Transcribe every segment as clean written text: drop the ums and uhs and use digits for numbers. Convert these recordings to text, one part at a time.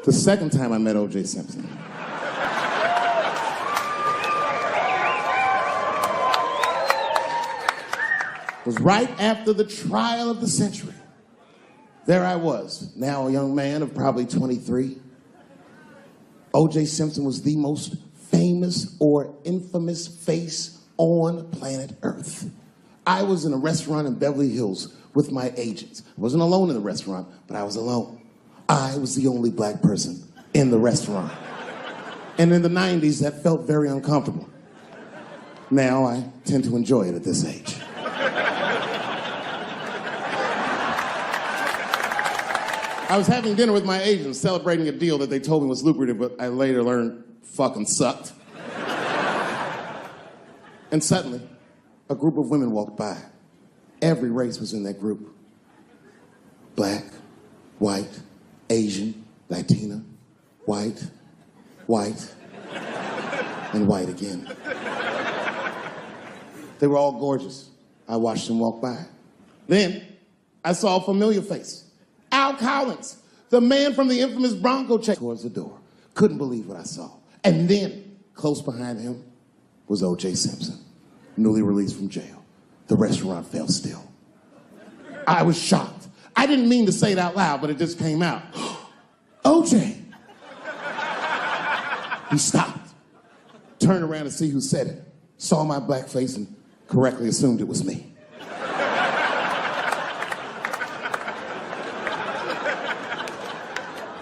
The second time I met O.J. Simpson was right after the trial of the century. There I was, now a young man of probably 23. O.J. Simpson was the most famous or infamous face on planet Earth. I was in a restaurant in Beverly Hills with my agents. I wasn't alone in the restaurant, but I was alone. I was the only black person in the restaurant. And in the 90s, that felt very uncomfortable. Now I tend to enjoy it at this age. I was having dinner with my agents, celebrating a deal that they told me was lucrative, but I later learned fucking sucked. And suddenly, a group of women walked by. Every race was in that group. Black, white, Asian, Latina, white, and white again. They were all gorgeous. I watched them walk by. Then, I saw a familiar face. Al Collins, the man from the infamous Bronco chase, towards the door. Couldn't believe what I saw. And then, close behind him, was O.J. Simpson, newly released from jail. The restaurant fell still. I was shocked. I didn't mean to say it out loud, but it just came out. O.J. He stopped, turned around to see who said it, saw my black face, and correctly assumed it was me.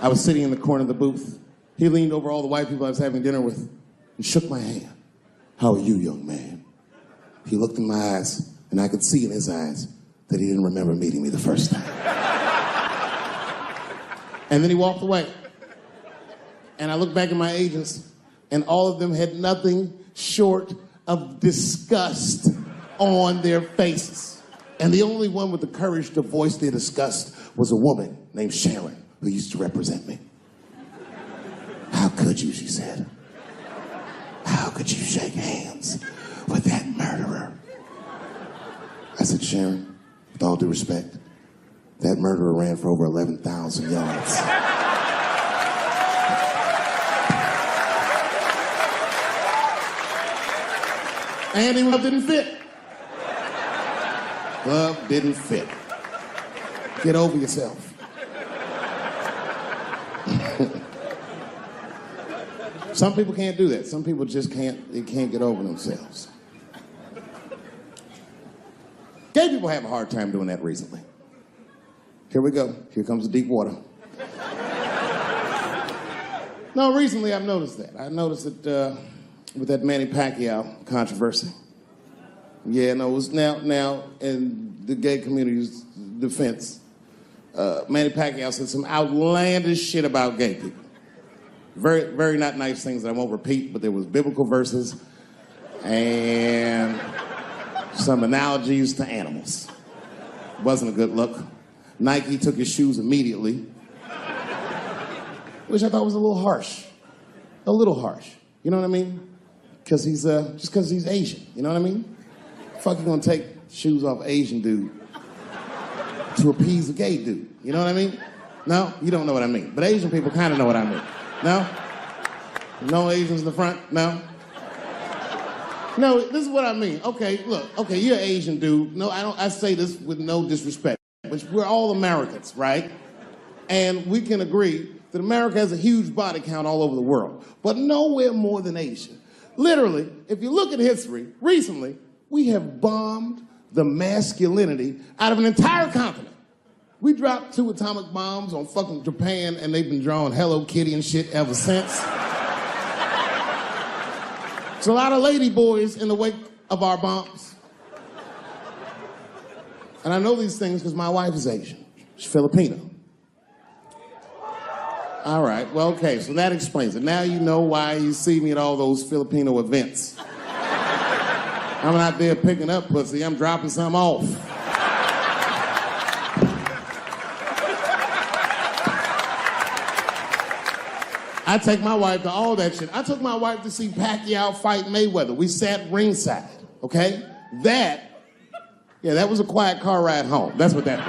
I was sitting in the corner of the booth. He leaned over all the white people I was having dinner with and shook my hand. How are you, young man? He looked in my eyes, and I could see in his eyes that he didn't remember meeting me the first time. And then he walked away. And I looked back at my agents, and all of them had nothing short of disgust on their faces. And the only one with the courage to voice their disgust was a woman named Sharon, who used to represent me. How could you, she said. How could you shake hands with that murderer? I said, Sharon, with all due respect, that murderer ran for over 11,000 yards. And he didn't fit. Glove didn't fit. Get over yourself. Some people can't do that. Some people just can't get over themselves. Gay people have a hard time doing that recently. Here we go. Here comes the deep water. No, recently I've noticed that. I noticed it with that Manny Pacquiao controversy. Yeah, no, it was now in the gay community's defense, Manny Pacquiao said some outlandish shit about gay people. Very, very not nice things that I won't repeat, but there was biblical verses and some analogies to animals. Wasn't a good look. Nike took his shoes immediately, which I thought was a little harsh. A little harsh. You know what I mean? Because he's, just because he's Asian. You know what I mean? Fuck you gonna take shoes off Asian dude to appease a gay dude? You know what I mean? No? You don't know what I mean. But Asian people kind of know what I mean. No? No Asians in the front? No? No, this is what I mean. Okay, look. Okay, you're an Asian dude. No, I say this with no disrespect. But we're all Americans, right? And we can agree that America has a huge body count all over the world, but nowhere more than Asia. Literally, if you look at history, recently, we have bombed the masculinity out of an entire continent. We dropped 2 atomic bombs on fucking Japan, and they've been drawing Hello Kitty and shit ever since. There's a lot of lady boys in the wake of our bombs. And I know these things because my wife is Asian. She's Filipino. All right, well, okay, so that explains it. Now you know why you see me at all those Filipino events. I'm not there picking up pussy, I'm dropping some off. I take my wife to all that shit. I took my wife to see Pacquiao fight Mayweather. We sat ringside, okay? That was a quiet car ride home. That's what that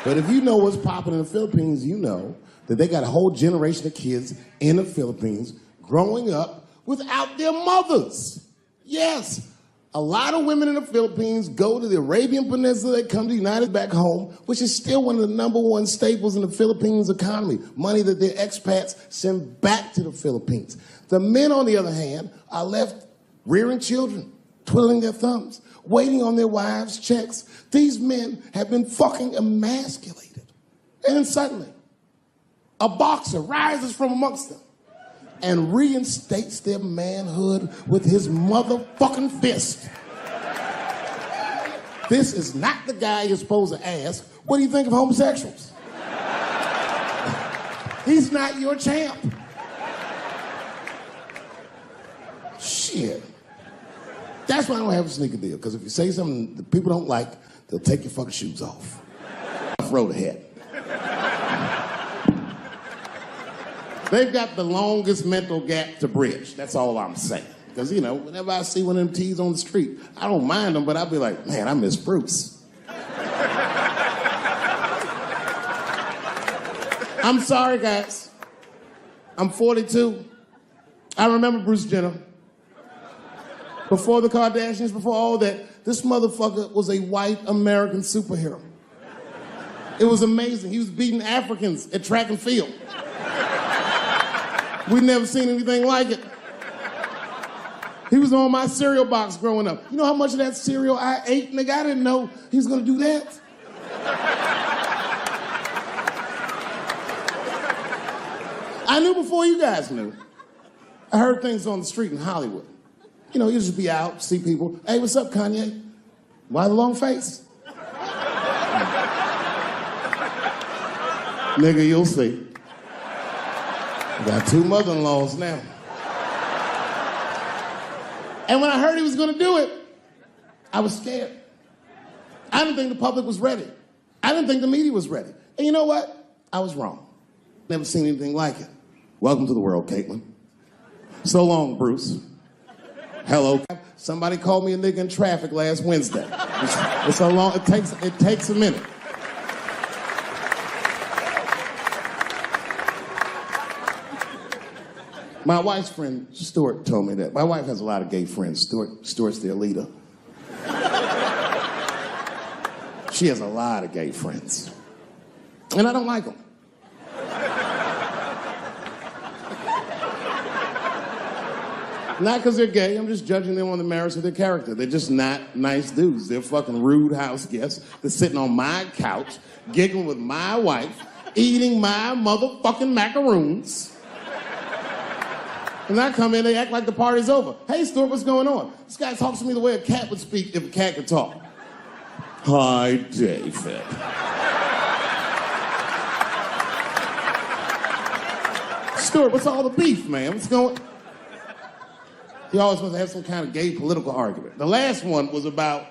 But if you know what's popping in the Philippines, you know that they got a whole generation of kids in the Philippines growing up without their mothers. Yes. A lot of women in the Philippines go to the Arabian Peninsula, they come to the United back home, which is still one of the #1 staples in the Philippines economy, money that their expats send back to the Philippines. The men, on the other hand, are left rearing children, twiddling their thumbs, waiting on their wives' checks. These men have been fucking emasculated. And then suddenly, a boxer rises from amongst them and reinstates their manhood with his motherfucking fist. This is not the guy you're supposed to ask, what do you think of homosexuals? He's not your champ. Shit. That's why I don't have a sneaker deal, because if you say something that people don't like, they'll take your fucking shoes off. Road ahead. They've got the longest mental gap to bridge. That's all I'm saying. Because, you know, whenever I see one of them T's on the street, I don't mind them, but I'll be like, man, I miss Bruce. I'm sorry, guys. I'm 42. I remember Bruce Jenner. Before the Kardashians, before all that, this motherfucker was a white American superhero. It was amazing. He was beating Africans at track and field. We'd never seen anything like it. He was on my cereal box growing up. You know how much of that cereal I ate, nigga? I didn't know he was gonna do that. I knew before you guys knew. I heard things on the street in Hollywood. You know, you just be out, see people. Hey, what's up, Kanye? Why the long face? Nigga, you'll see. I got 2 mother-in-laws now. And when I heard he was gonna do it, I was scared. I didn't think the public was ready. I didn't think the media was ready. And you know what? I was wrong. Never seen anything like it. Welcome to the world, Caitlin. So long, Bruce. Hello. Somebody called me a nigga in traffic last Wednesday. It's so long, it takes a minute. My wife's friend, Stuart, told me that. My wife has a lot of gay friends. Stuart's their leader. She has a lot of gay friends. And I don't like them. Not because they're gay, I'm just judging them on the merits of their character. They're just not nice dudes. They're fucking rude house guests. They're sitting on my couch, giggling with my wife, eating my motherfucking macaroons. And I come in, they act like the party's over. Hey, Stuart, what's going on? This guy talks to me the way a cat would speak if a cat could talk. Hi, David. Stuart, what's all the beef, man? What's going... He always wants to have some kind of gay political argument. The last one was about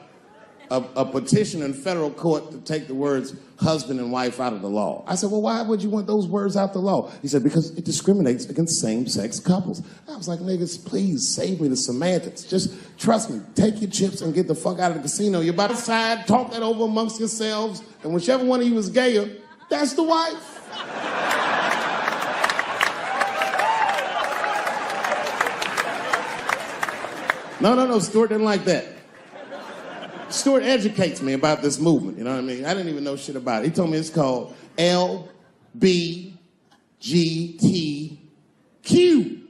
a petition in federal court to take the words husband and wife out of the law. I said, well, why would you want those words out the law? He said, because it discriminates against same-sex couples. I was like, niggas, please save me the semantics. Just trust me, take your chips and get the fuck out of the casino. You're about to decide, talk that over amongst yourselves, and whichever one of you is gayer, that's the wife. No, Stuart didn't like that. Stuart educates me about this movement, you know what I mean? I didn't even know shit about it. He told me it's called LBGTQ.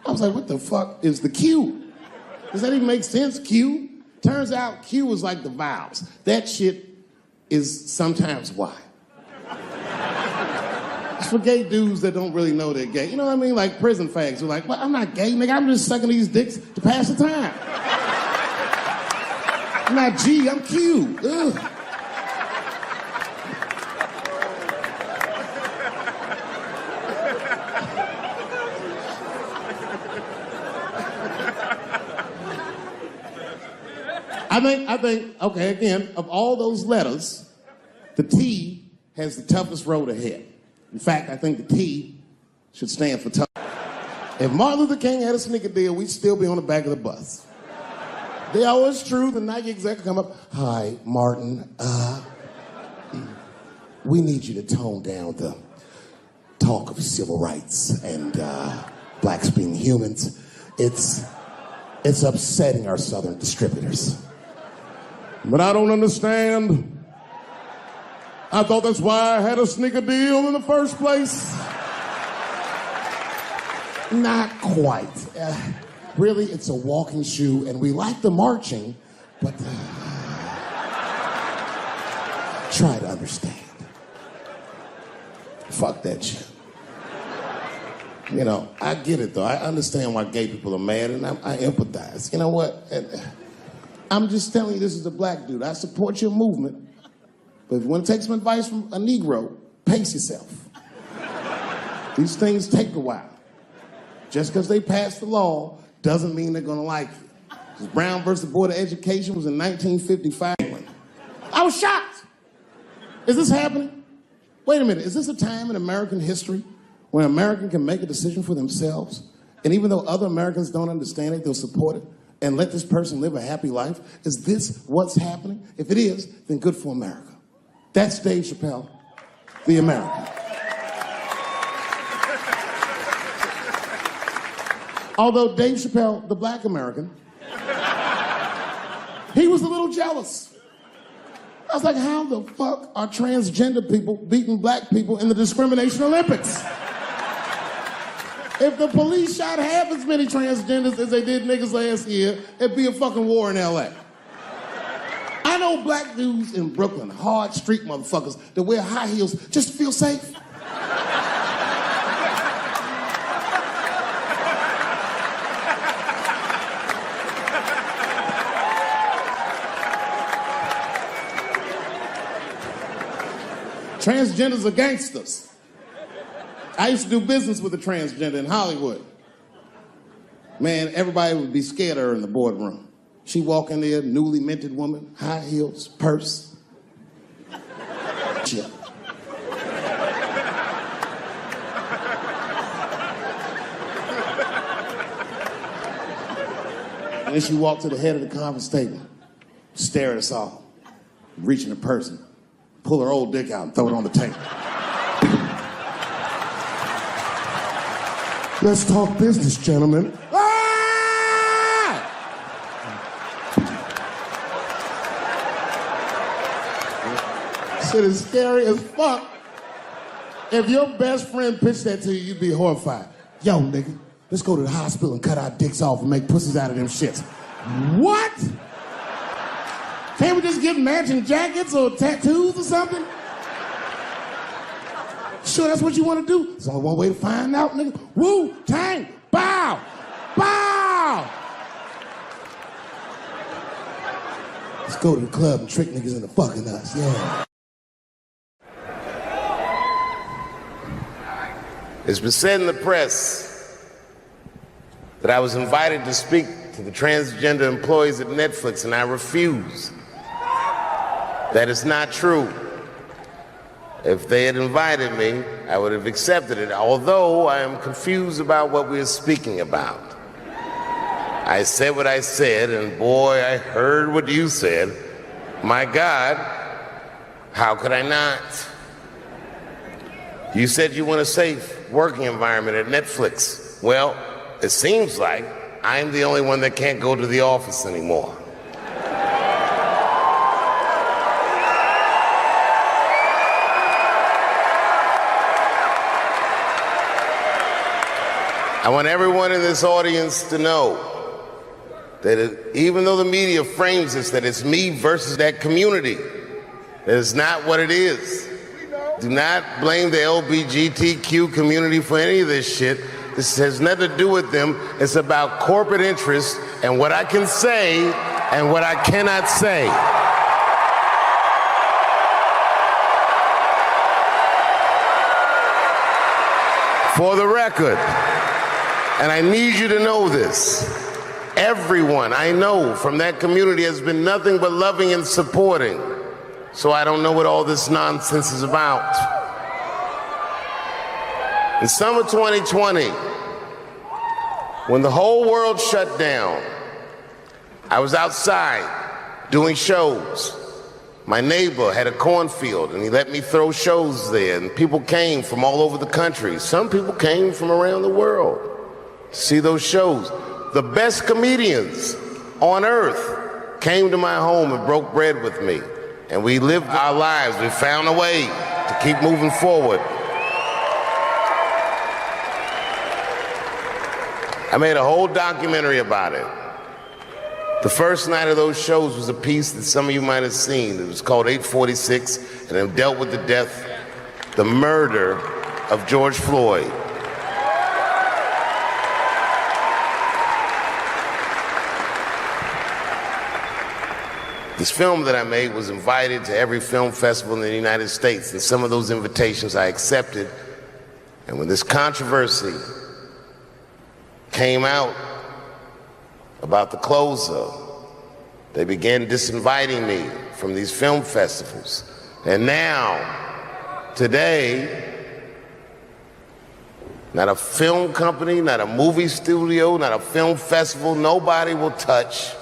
I was like, what the fuck is the Q? Does that even make sense, Q? Turns out Q is like the vowels. That shit is sometimes Y. It's for gay dudes that don't really know they're gay. You know what I mean? Like prison fags who are like, well, I'm not gay, nigga. I'm just sucking these dicks to pass the time. I'm not G, I'm Q. Ugh. I think, okay, again, of all those letters, the T has the toughest road ahead. In fact, I think the T should stand for tough. If Martin Luther King had a sneaker deal, we'd still be on the back of the bus. They always true. The Nike exec come up. Hi, Martin. We need you to tone down the talk of civil rights and blacks being humans. It's upsetting our southern distributors. But I don't understand. I thought that's why I had a sneaker deal in the first place. Not quite. Really, it's a walking shoe, and we like the marching, but try to understand. Fuck that shit. You know, I get it, though. I understand why gay people are mad, and I empathize. You know what? I'm just telling you, this is a black dude. I support your movement, but if you want to take some advice from a Negro, pace yourself. These things take a while. Just because they passed the law doesn't mean they're going to like you. Because Brown versus Board of Education was in 1955. I was shocked. Is this happening? Wait a minute. Is this a time in American history when an American can make a decision for themselves? And even though other Americans don't understand it, they'll support it and let this person live a happy life? Is this what's happening? If it is, then good for America. That's Dave Chappelle, the American. Although Dave Chappelle, the black American, he was a little jealous. I was like, how the fuck are transgender people beating black people in the discrimination Olympics? If the police shot half as many transgenders as they did niggas last year, it'd be a fucking war in LA. I know black dudes in Brooklyn, hard street motherfuckers that wear high heels just to feel safe. Transgenders are gangsters. I used to do business with a transgender in Hollywood. Man, everybody would be scared of her in the boardroom. She walk in there, newly minted woman, high heels, purse. Shit. And then she walked to the head of the conference table, stare at us all, reach in the purse, pull her old dick out and throw it on the table. Let's talk business, gentlemen. Ah! Shit is scary as fuck. If your best friend pitched that to you, you'd be horrified. Yo, nigga, let's go to the hospital and cut our dicks off and make pussies out of them shits. What? Can't we just get matching jackets or tattoos or something? Sure, that's what you want to do? There's only one way to find out, nigga. Wu-Tang, bow, bow. Let's go to the club and trick niggas into fucking us, yeah. It's been said in the press that I was invited to speak to the transgender employees at Netflix, and I refuse. That is not true. If they had invited me, I would have accepted it, although I am confused about what we are speaking about. I said what I said, and boy, I heard what you said. My God, how could I not? You said you want a safe working environment at Netflix. Well, it seems like I'm the only one that can't go to the office anymore. I want everyone in this audience to know that even though the media frames this, that it's me versus that community, that is not what it is. Do not blame the LGBTQ community for any of this shit. This has nothing to do with them. It's about corporate interests and what I can say and what I cannot say. For the record, and I need you to know this, everyone I know from that community has been nothing but loving and supporting. So I don't know what all this nonsense is about. In summer 2020, when the whole world shut down, I was outside doing shows. My neighbor had a cornfield, and he let me throw shows there, and people came from all over the country. Some people came from around the world to see those shows. The best comedians on earth came to my home and broke bread with me, and we lived our lives. We found a way to keep moving forward. I made a whole documentary about it. The first night of those shows was a piece that some of you might have seen. It was called 846, and it dealt with the death, the murder of George Floyd. This film that I made was invited to every film festival in the United States, and some of those invitations I accepted. And when this controversy came out about the closer, they began disinviting me from these film festivals. And now, today, not a film company, not a movie studio, not a film festival, nobody will touch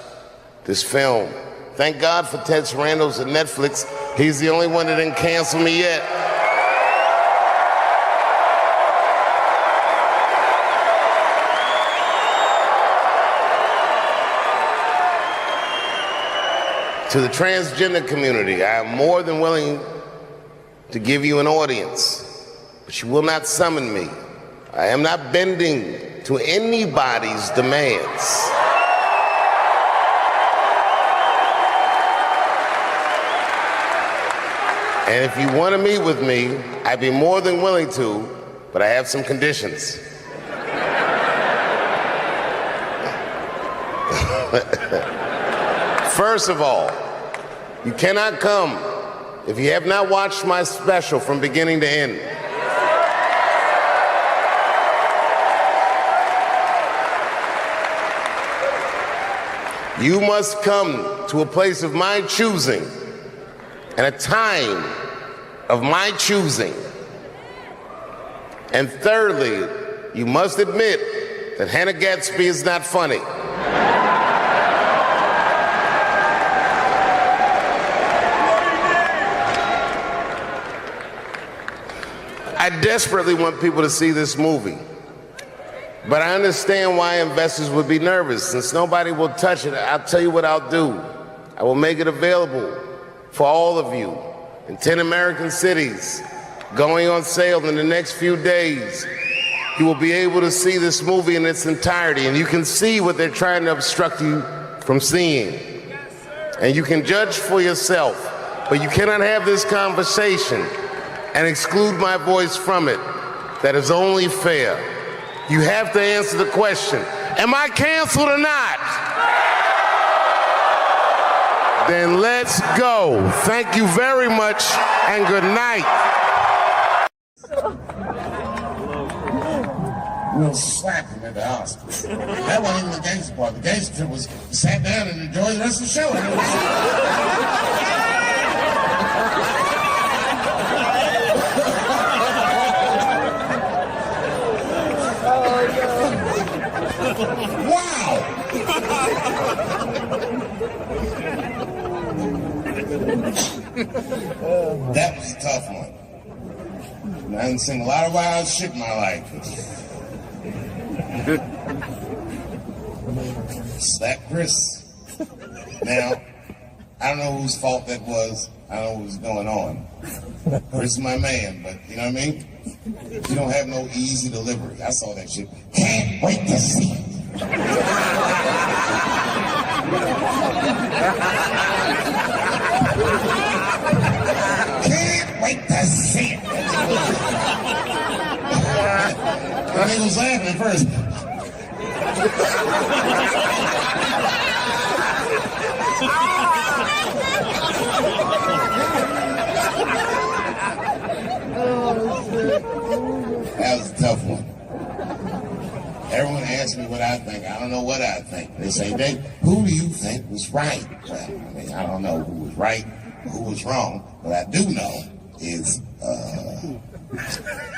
this film. Thank God for Ted Sarandos at Netflix. He's the only one that didn't cancel me yet. To the transgender community, I am more than willing to give you an audience, but you will not summon me. I am not bending to anybody's demands. And if you want to meet with me, I'd be more than willing to, but I have some conditions. First of all, you cannot come if you have not watched my special from beginning to end. You must come to a place of my choosing and a time of my choosing. And thirdly, you must admit that Hannah Gadsby is not funny. I desperately want people to see this movie, but I understand why investors would be nervous. Since nobody will touch it, I'll tell you what I'll do. I will make it available for all of you in 10 American cities, going on sale in the next few days. You will be able to see this movie in its entirety, and you can see what they're trying to obstruct you from seeing. And you can judge for yourself, but you cannot have this conversation and exclude my voice from it. That is only fair. You have to answer the question, am I canceled or not? Then let's go. Thank you very much, and good night. We'll slap him at the Oscars. That wasn't even the gangster part. The gangster was sat down and enjoyed the rest of the show. Wow! That was a tough one. I done seen a lot of wild shit in my life. Slap Chris. Now, I don't know whose fault that was. I don't know what was going on. Chris is my man, but you know what I mean? You don't have no easy delivery. I saw that shit. Can't wait to see it. Can't wait to see it. And he was laughing at first. That was a tough one. Everyone asks me what I think. I don't know what I think. They say, Dave, who do you think was right? Well, I mean, I don't know who was right or who was wrong. What I do know is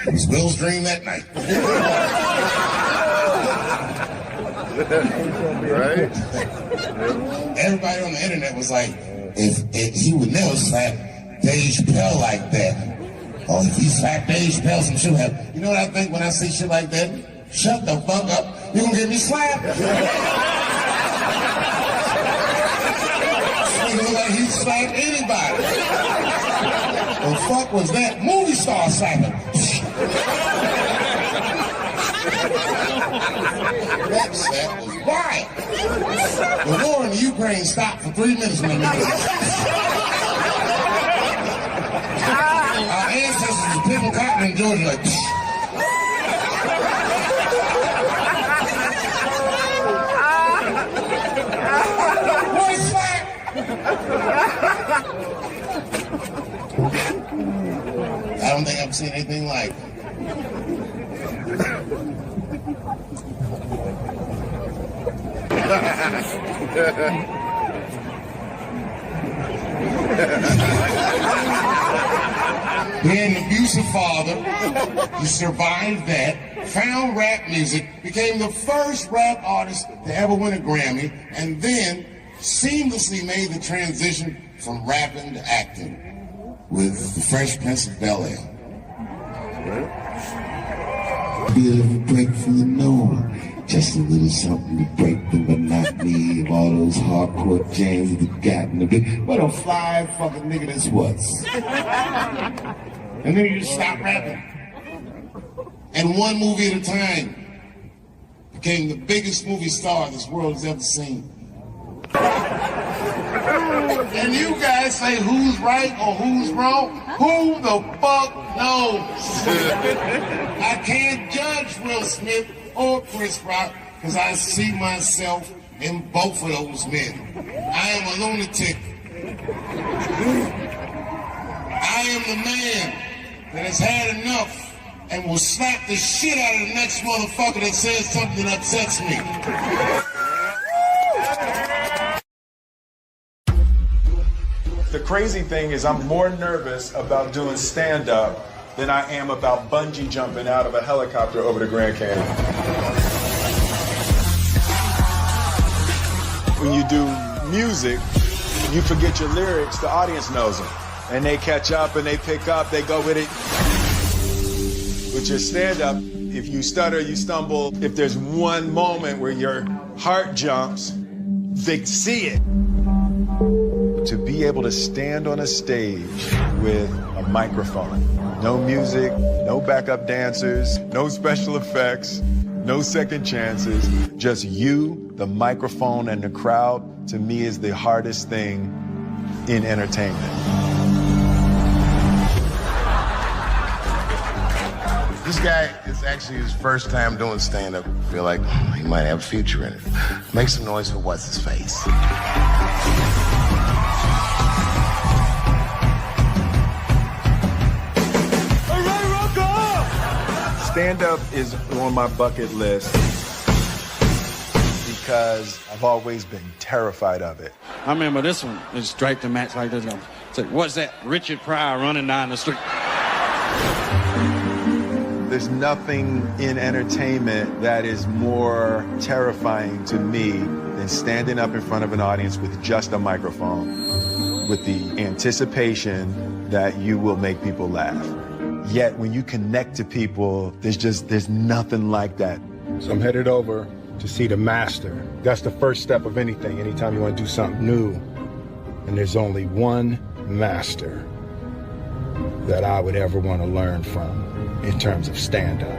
it was Bill's dream that night. Right? Everybody on the internet was like, if he would never slap Dave Chappelle like that. Or if he slapped Dave Chappelle, some shit would happen. You know what I think when I see shit like that? Shut the fuck up. You gonna get me slapped? Nigga look like he slapped anybody. The fuck was that? Movie star slapping. That slap was wild. The war in the Ukraine stopped for 3 minutes when they our ancestors were picking cotton in Georgia like one slap. I don't think I've seen anything like it. Being an abusive father, he survived that, found rap music, became the first rap artist to ever win a Grammy, and then seamlessly made the transition from rapping to acting with The Fresh Prince of Bel-Air. Bit of a break from the norm, just a little something to break the monotony of all those hardcore jams that got in the big. What a fly fucking nigga this was. And then he just stopped rapping. And one movie at a time became the biggest movie star this world has ever seen. And you guys say who's right or who's wrong? Who the fuck knows? I can't judge Will Smith or Chris Rock because I see myself in both of those men. I am a lunatic. I am the man that has had enough and will slap the shit out of the next motherfucker that says something that upsets me. The crazy thing is I'm more nervous about doing stand-up than I am about bungee jumping out of a helicopter over the Grand Canyon. When you do music, you forget your lyrics, the audience knows them. And they catch up and they pick up, they go with it. With your stand-up, if you stutter, you stumble, if there's one moment where your heart jumps, they see it. To be able to stand on a stage with a microphone, no music, no backup dancers, no special effects, no second chances, just you, the microphone, and the crowd, to me is the hardest thing in entertainment. This guy is actually his first time doing stand-up. I feel like he might have a future in it. Make some noise for what's his face. Stand-up is on my bucket list because I've always been terrified of it. I remember this one. It straight to match like this. Say, what's that? Richard Pryor running down the street. There's nothing in entertainment that is more terrifying to me than standing up in front of an audience with just a microphone, with the anticipation that you will make people laugh. Yet when you connect to people, there's nothing like that. So I'm headed over to see the master. That's the first step of anything, anytime you want to do something new. And there's only one master that I would ever want to learn from in terms of stand-up.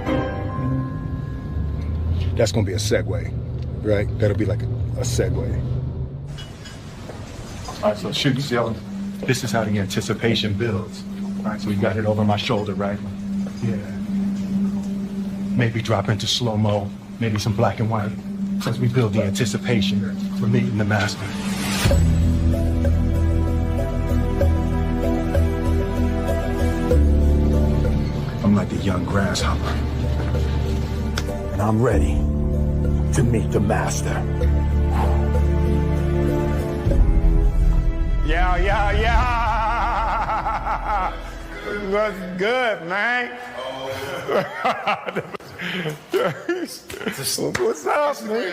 That's going to be a segue, right? That'll be like a segue. All right, so shoot, see how this is how the anticipation builds. All right, so we got it over my shoulder, right? Yeah. Maybe drop into slow-mo, maybe some black and white, as we build the anticipation for meeting the master. I'm like a young grasshopper, and I'm ready to meet the master. Yeah. What's good, man? What's up, man?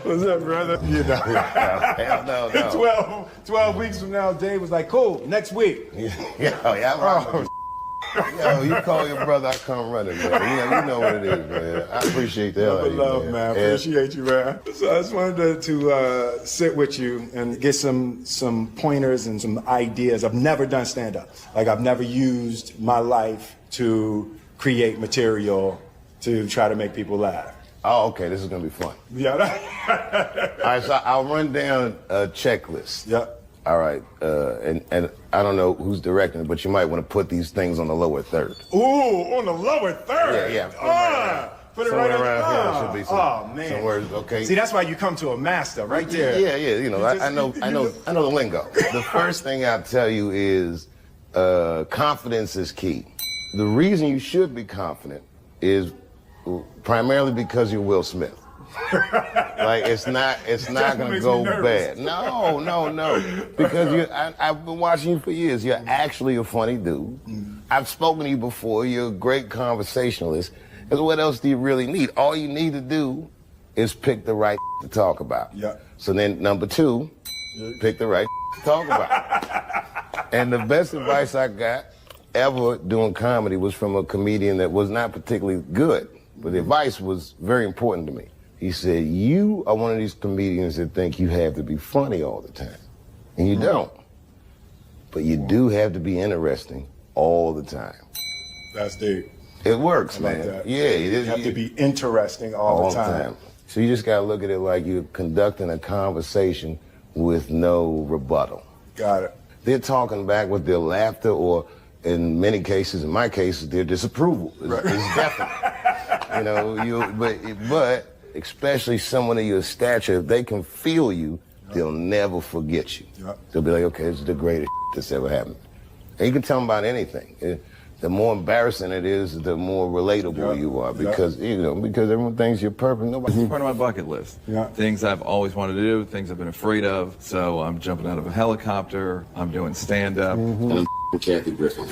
What's up, brother? You know. Hell no. 12 weeks from now, Dave was like, cool, next week. Yo, you call your brother, I come running, man. You know what it is, man. I appreciate that. Love, man. Appreciate you, man. So I just wanted to sit with you and get some pointers and some ideas. I've never done stand-up. Like, I've never used my life to create material to try to make people laugh. Oh, okay, this is gonna be fun. Yeah. All right, so I'll run down a checklist. Yep. All right, and I don't know who's directing it, but you might want to put these things on the lower third. Ooh, on the lower third? Yeah. Put it somewhere right around here. there. Should be some, Oh, man. some words, okay? See, that's why you come to a master right there. Yeah, you know, I know the lingo. The first thing I'll tell you is confidence is key. The reason you should be confident is primarily because you're Will Smith. Like it's not gonna go bad. No. Because I've been watching you for years. You're actually a funny dude. I've spoken to you before. You're a great conversationalist. Because what else do you really need? All you need to do is pick the right to talk about. Yeah. So then number 2, pick the right to talk about. And the best advice I got ever doing comedy was from a comedian that was not particularly good, but the advice was very important to me. He said, you are one of these comedians that think you have to be funny all the time. And you don't. But you do have to be interesting all the time. That's deep. It works, I like man. that. Yeah. You have to be interesting all the time. So you just got to look at it like you're conducting a conversation with no rebuttal. Got it. They're talking back with their laughter or, in many cases, in my cases, their disapproval. It's definite. You know, but especially someone of your stature, if they can feel you, they'll never forget you. They'll be like, okay, this is the greatest that's ever happened. And you can tell them about anything. The more embarrassing it is, the more relatable you are because because everyone thinks you're perfect. It's part of my bucket list. Things I've always wanted to do, things I've been afraid of. So I'm jumping out of a helicopter. I'm doing stand-up. And I'm Kathy Griffin.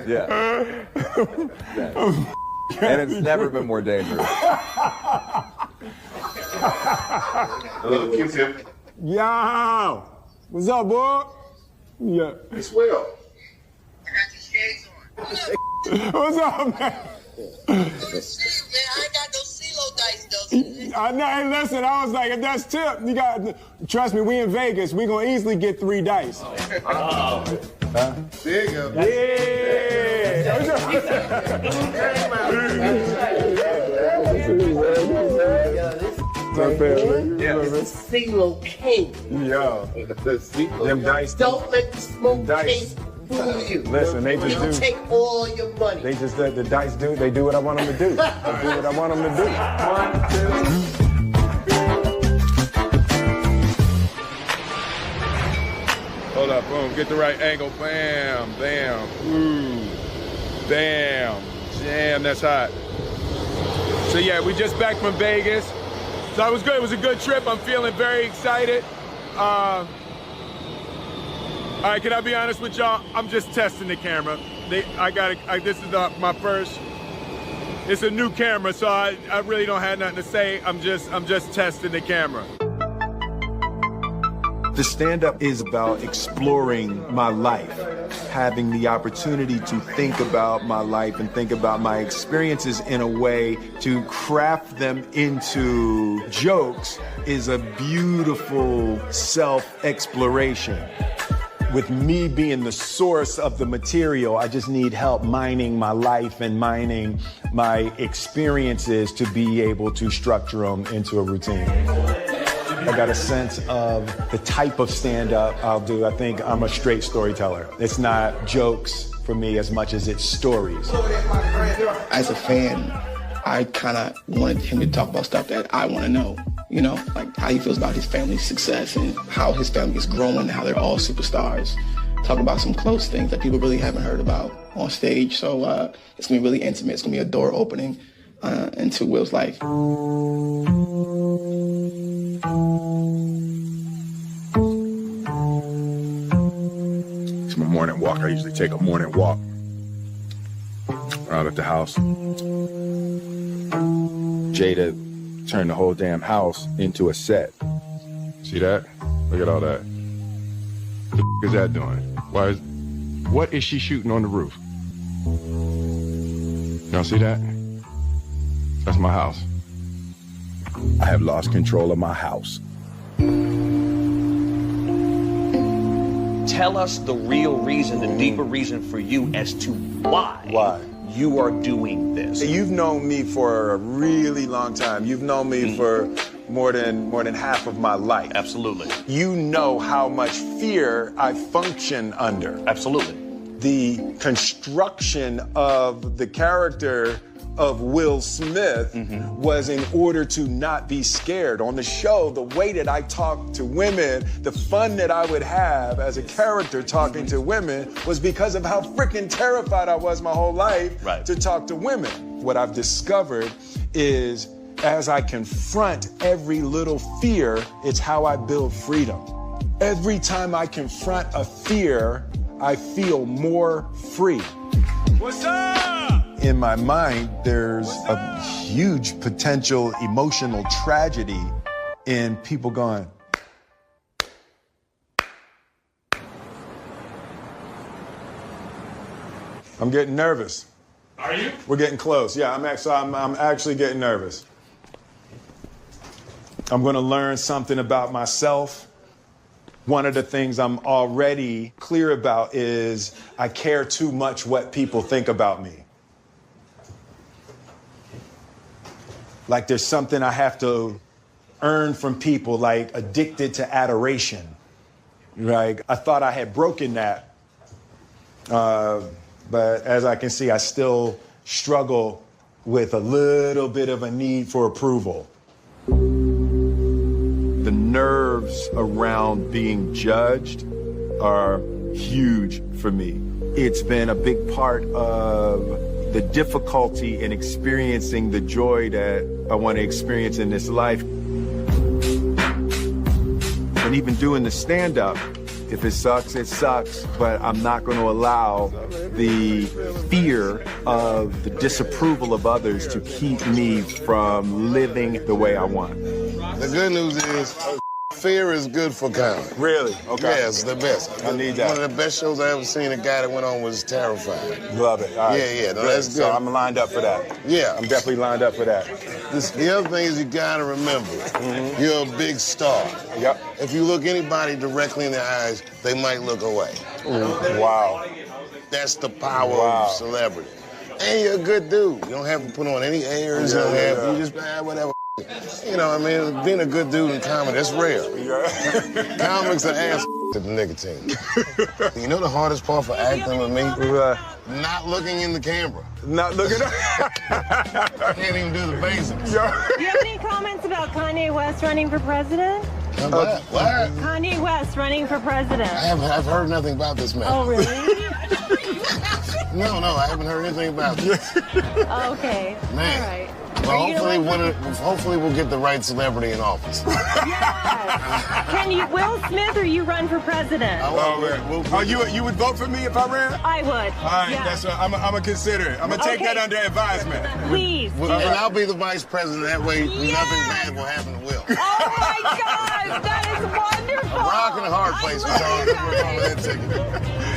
Yeah. And it's never been more dangerous. Q-tip. Yo! What's up, boy? Yeah. It's Will. I got your shades on. What's up, man? I ain't got no CeeLo dice, though. I know, hey, listen, I was like, if that's tip, you got, trust me, we in Vegas, we gonna easily get 3 dice. There you go. It's CeeLo King. Yo. Them dice. Don't let the smoke Dice. king fool you. Listen, they just He'll do. take all your money. They just let the dice do. They do what I want them to do. They do what I want them to do. 1, 2. Hold up, boom, get the right angle, bam, bam, ooh, bam, damn, that's hot. So yeah, we just back from Vegas. So it was good, it was a good trip, I'm feeling very excited. All right, can I be honest with y'all? I'm just testing the camera. This is my first, it's a new camera, so I really don't have nothing to say. I'm just testing the camera. The stand-up is about exploring my life, having the opportunity to think about my life and think about my experiences in a way to craft them into jokes is a beautiful self-exploration. With me being the source of the material, I just need help mining my life and mining my experiences to be able to structure them into a routine. I got a sense of the type of stand-up I'll do. I think I'm a straight storyteller. It's not jokes for me as much as it's stories. As a fan, I kind of wanted him to talk about stuff that I want to know. You know, like how he feels about his family's success and how his family is growing, how they're all superstars. Talk about some close things that people really haven't heard about on stage. So it's going to be really intimate. It's going to be a door opening into Will's life. It's my morning walk. I usually take a morning walk out at the house. Jada turned the whole damn house into a set. See that? Look at all that. What the is that doing? What is she shooting on the roof? Y'all see that? That's my house. I have lost control of my house. Tell us the real reason, the deeper reason for you as to why you are doing this. You've known me for a really long time. You've known me for more than half of my life. Absolutely. You know how much fear I function under. Absolutely. The construction of the character of Will Smith was in order to not be scared. On the show, the way that I talked to women, the fun that I would have as a character talking to women was because of how freaking terrified I was my whole life to talk to women. What I've discovered is as I confront every little fear, it's how I build freedom. Every time I confront a fear, I feel more free. What's up? In my mind, there's a huge potential emotional tragedy in people going, I'm getting nervous. Are you? We're getting close. Yeah, I'm actually getting nervous. I'm going to learn something about myself. One of the things I'm already clear about is I care too much what people think about me. Like there's something I have to earn from people, like addicted to adoration. Like I thought I had broken that. But as I can see, I still struggle with a little bit of a need for approval. The nerves around being judged are huge for me. It's been a big part of the difficulty in experiencing the joy that I want to experience in this life. And even doing the stand-up, if it sucks, it sucks, but I'm not going to allow the fear of the disapproval of others to keep me from living the way I want. The good news is fear is good for comedy. Really? Okay. Yeah, it's the best. I need that. One of the best shows I ever seen, a guy that went on was Terrified. Love it. All right. Yeah, no, that's good. So I'm lined up for that. Yeah. I'm definitely lined up for that. The other thing is you gotta remember, you're a big star. Yep. If you look anybody directly in the eyes, they might look away. Wow. That's the power of celebrity. And you're a good dude. You don't have to put on any airs. You just, whatever. You know what I mean? Being a good dude in comedy, that's rare. Comics are ass at the nicotine. You know the hardest part for acting with me? Not looking in the camera. Not looking I can't even do the basics. Do you have any comments about Kanye West running for president? What? Kanye West running for president. I've heard nothing about this man. Oh, really? No, I haven't heard anything about this. Okay. Man. All right. Well, hopefully we'll get the right celebrity in office. Yes. Can you, Will Smith, or you run for president? You would vote for me if I ran? I would. All right, that's what I'm gonna consider it. I'm gonna take that under advisement. Please. And I'll be the vice president. That way, nothing bad will happen to Will. Oh my God, that is wonderful. A rock and a hard place. We're on that ticket.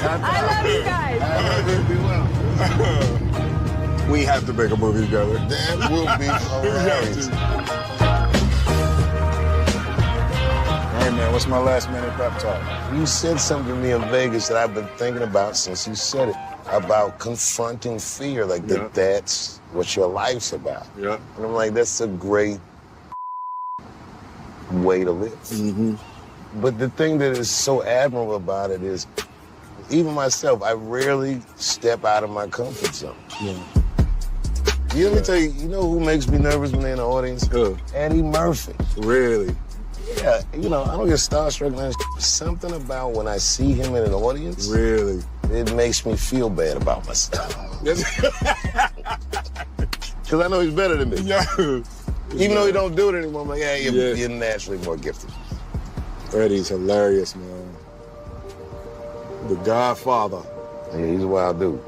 I love you guys. I love you. Be well. We have to make a movie together. That will be hilarious. All right, man, what's my last minute pep talk? You said something to me in Vegas that I've been thinking about since you said it, about confronting fear, like that's what your life's about. Yeah. And I'm like, that's a great way to live. But the thing that is so admirable about it is, even myself, I rarely step out of my comfort zone. Let me tell you, you know who makes me nervous when they're in the audience? Who? Eddie Murphy. Really? Yeah, I don't get starstruck. Something about when I see him in an audience. Really? It makes me feel bad about myself. Because I know he's better than me. Yeah. Even though he don't do it anymore, I'm like, yeah, you're naturally more gifted. Eddie's hilarious, man. The Godfather. Yeah, he's a wild dude.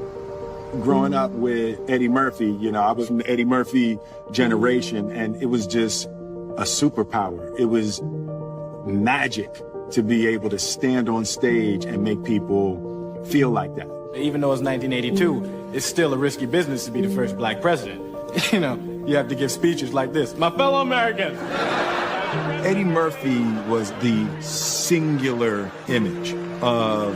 Growing up with Eddie Murphy, you know, I was from the Eddie Murphy generation, and it was just a superpower. It was magic to be able to stand on stage and make people feel like that. Even though it's 1982, it's still a risky business to be the first black president. You know, you have to give speeches like this. My fellow Americans. Eddie Murphy was the singular image of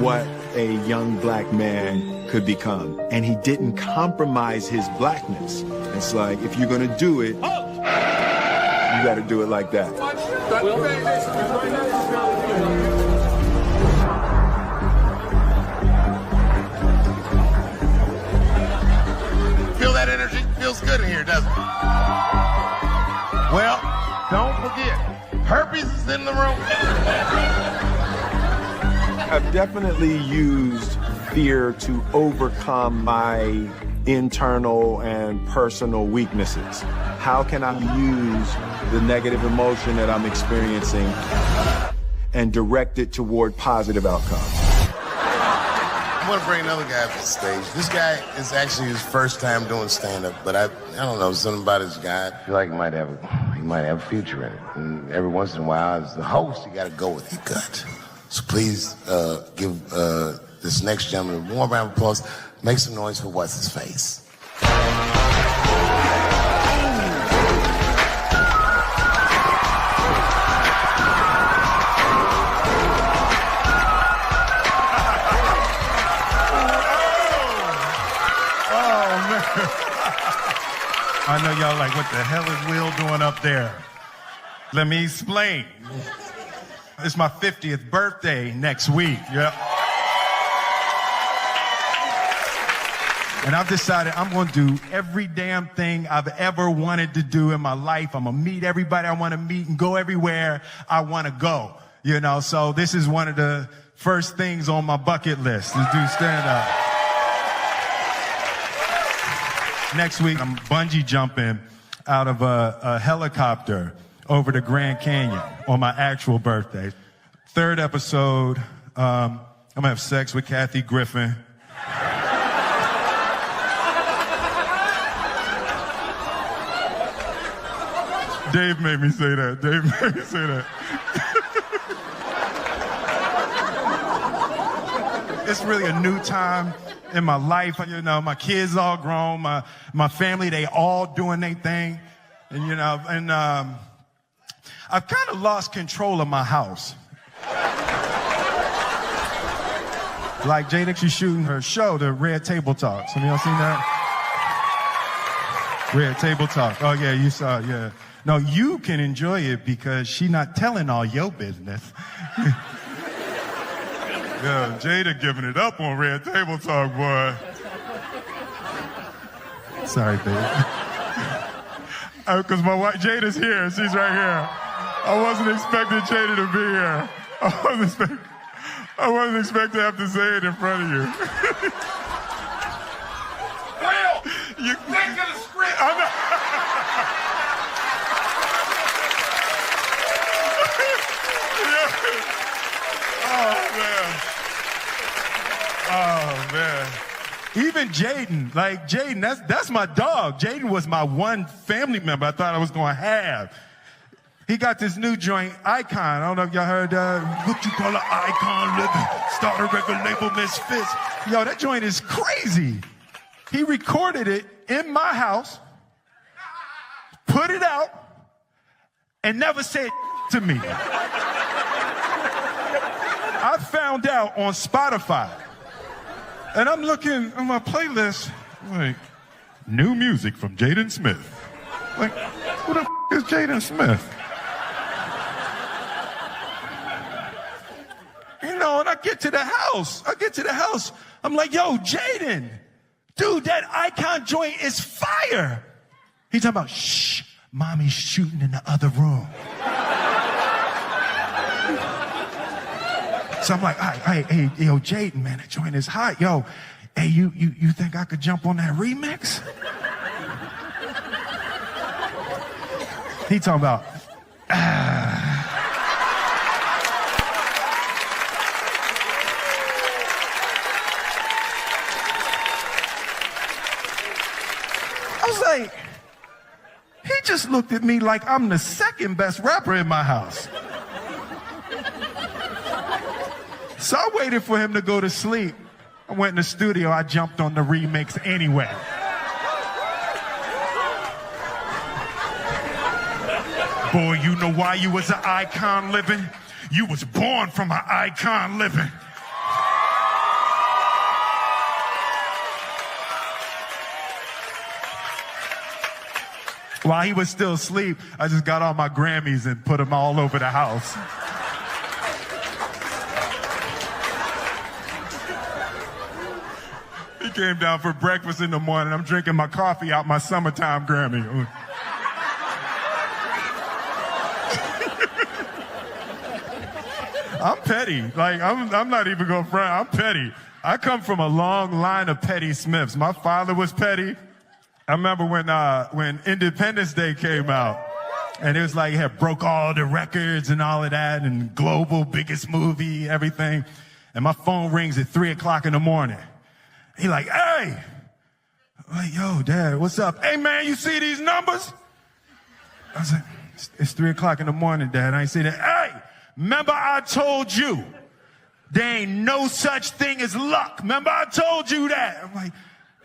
what a young black man could become. And he didn't compromise his blackness. It's like, if you're gonna do it, you gotta do it like that. Feel that energy? Feels good in here, doesn't it? Well, don't forget, herpes is in the room. I've definitely used fear to overcome my internal and personal weaknesses. How can I use the negative emotion that I'm experiencing and direct it toward positive outcomes? I'm gonna bring another guy up to the stage. This guy is actually his first time doing stand-up, but I don't know, something about his guy. I feel like he might have a future in it. And every once in a while, as the host, you gotta go with your gut. So please give this next gentleman a warm round of applause. Make some noise for what's his face. I know y'all like, what the hell is Will doing up there? Let me explain. It's my 50th birthday next week. Yep. And I've decided I'm going to do every damn thing I've ever wanted to do in my life. I'm going to meet everybody I want to meet and go everywhere I want to go. You know, so this is one of the first things on my bucket list, is do stand-up. Next week, I'm bungee jumping out of a helicopter over the Grand Canyon on my actual birthday. Third episode, I'm gonna have sex with Kathy Griffin. Dave made me say that. Dave made me say that. It's really a new time in my life. You know, my kids all grown, my family, they all doing their thing. And, you know, and I've kind of lost control of my house. Like Jada, she's shooting her show, the Red Table Talk. Some of y'all seen that? Red Table Talk. Oh, yeah, you saw it, yeah. No, you can enjoy it because she's not telling all your business. Yeah, Jada giving it up on Red Table Talk, boy. Sorry, babe. Because my wife, Jada's here. She's right here. I wasn't expecting Jada to be here. I wasn't expecting to have to say it in front of you. Will, you think of the script. I'm not. Oh, man. Even Jaden, like Jaden, that's my dog. Jaden was my one family member I thought I was going to have. He got this new joint, Icon. I don't know if y'all heard what you call an icon living, start a record label, Misfits. Yo, that joint is crazy. He recorded it in my house, put it out, and never said to me. I found out on Spotify. And I'm looking at my playlist, like, new music from Jaden Smith. Like, who the is Jaden Smith? You know, and I get to the house. I'm like, yo, Jaden, dude, that Icon joint is fire. He's talking about, shh, mommy's shooting in the other room. So I'm like, hey, yo, Jaden, man, that joint is hot. Yo, hey, you think I could jump on that remix? He talking about, I was like, he just looked at me like I'm the second best rapper in my house. So I waited for him to go to sleep. I went in the studio, I jumped on the remix anyway. Boy, you know why you was an icon living? You was born from an icon living. While he was still asleep, I just got all my Grammys and put them all over the house. He came down for breakfast in the morning. I'm drinking my coffee out my summertime Grammy. I'm petty. Like, I'm not even going to front. I'm petty. I come from a long line of petty Smiths. My father was petty. I remember when Independence Day came out, and it was like, it had broke all the records and all of that, and global, biggest movie, everything. And my phone rings at 3 o'clock in the morning. He like, hey. I'm like, yo, Dad, what's up? Hey, man, you see these numbers? I was like, it's 3 o'clock in the morning, Dad. I ain't see that. Hey, remember I told you there ain't no such thing as luck. Remember I told you that? I'm like,